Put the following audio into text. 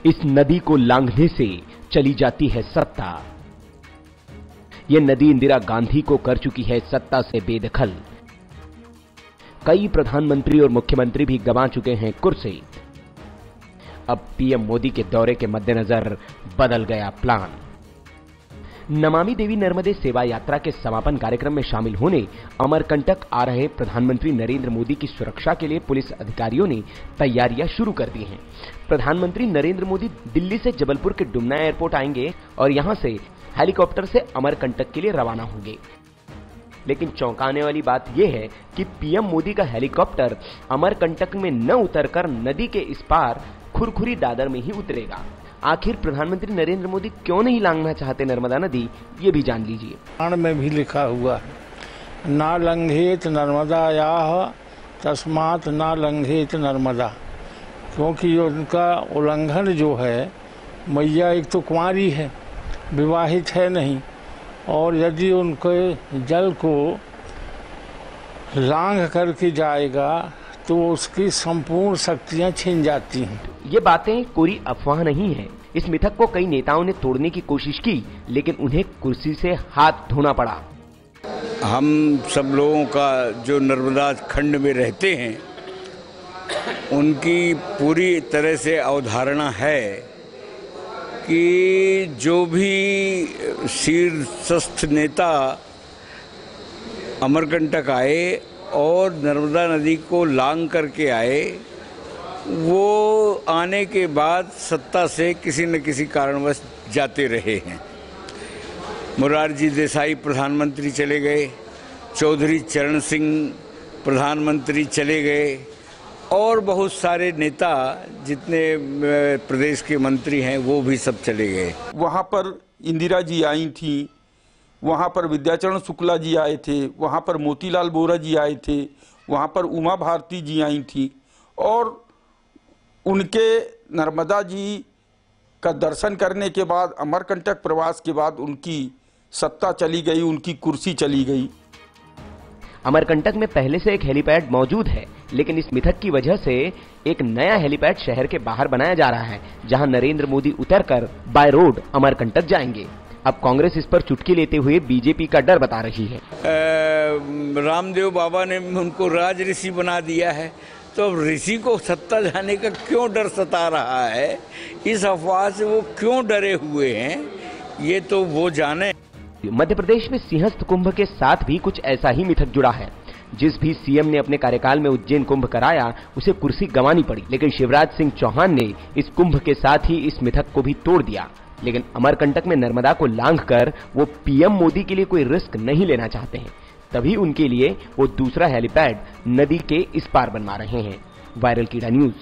इस नदी को लांघने से चली जाती है सत्ता। यह नदी इंदिरा गांधी को कर चुकी है सत्ता से बेदखल। कई प्रधानमंत्री और मुख्यमंत्री भी गंवा चुके हैं कुर्सी। अब पीएम मोदी के दौरे के मद्देनजर बदल गया प्लान। नमामि देवी नर्मदे सेवा यात्रा के समापन कार्यक्रम में शामिल होने अमरकंटक आ रहे प्रधानमंत्री नरेंद्र मोदी की सुरक्षा के लिए पुलिस अधिकारियों ने तैयारियां शुरू कर दी हैं। प्रधानमंत्री नरेंद्र मोदी दिल्ली से जबलपुर के डुमना एयरपोर्ट आएंगे और यहां से हेलीकॉप्टर से अमरकंटक के लिए रवाना होंगे। लेकिन चौंकाने वाली बात यह है कि पीएम मोदी का हेलीकॉप्टर अमरकंटक में न उतरकर नदी के इस पार खुरखुरी दादर में ही उतरेगा। आखिर प्रधानमंत्री नरेंद्र मोदी क्यों नहीं लांघना चाहते नर्मदा नदी, ये भी जान लीजिए। पुराण में भी लिखा हुआ है, ना लंघेत नर्मदायाः तस्मात् ना लंघेत नर्मदा, क्योंकि उनका उल्लंघन जो है, मैया एक तो कुंवारी है, विवाहित है नहीं, और यदि उनके जल को लांघ करके जाएगा तो उसकी संपूर्ण शक्तियां छिन जाती हैं। ये बातें कोई अफवाह नहीं है। इस मिथक को कई नेताओं ने तोड़ने की कोशिश की, लेकिन उन्हें कुर्सी से हाथ धोना पड़ा। हम सब लोगों का जो नर्मदा खंड में रहते हैं, उनकी पूरी तरह से अवधारणा है कि जो भी शीर्षस्थ नेता अमरकंटक आए और नर्मदा नदी को लांघ करके आए, वो आने के बाद सत्ता से किसी न किसी कारणवश जाते रहे हैं। मोरारजी देसाई प्रधानमंत्री चले गए, चौधरी चरण सिंह प्रधानमंत्री चले गए, और बहुत सारे नेता जितने प्रदेश के मंत्री हैं वो भी सब चले गए। वहाँ पर इंदिरा जी आई थी, वहाँ पर विद्याचरण शुक्ला जी आए थे, वहाँ पर मोतीलाल वोरा जी आए थे, वहाँ पर उमा भारती जी आई थी, और उनके नर्मदा जी का दर्शन करने के बाद, अमरकंटक प्रवास के बाद उनकी सत्ता चली गई, उनकी कुर्सी चली गई। अमरकंटक में पहले से एक हेलीपैड मौजूद है, लेकिन इस मिथक की वजह से एक नया हेलीपैड शहर के बाहर बनाया जा रहा है, जहां नरेंद्र मोदी उतरकर बाय रोड अमरकंटक जाएंगे। अब कांग्रेस इस पर चुटकी लेते हुए बीजेपी का डर बता रही है। रामदेव बाबा ने उनको राज ऋषि बना दिया है, तो अब ऋषि को सत्ता जाने का क्यों डर सता रहा है, इस अफवाह से वो क्यों डरे हुए हैं, ये तो वो जाने। मध्य प्रदेश में सिंहस्थ कुंभ के साथ भी कुछ ऐसा ही मिथक जुड़ा है। जिस भी सीएम ने अपने कार्यकाल में उज्जैन कुंभ कराया, उसे कुर्सी गंवानी पड़ी, लेकिन शिवराज सिंह चौहान ने इस कुंभ के साथ ही इस मिथक को भी तोड़ दिया। लेकिन अमरकंटक में नर्मदा को लांघकर वो पीएम मोदी के लिए कोई रिस्क नहीं लेना चाहते हैं, तभी उनके लिए वो दूसरा हेलीपैड नदी के इस पार बनवा रहे हैं। वायरल कीड़ा न्यूज।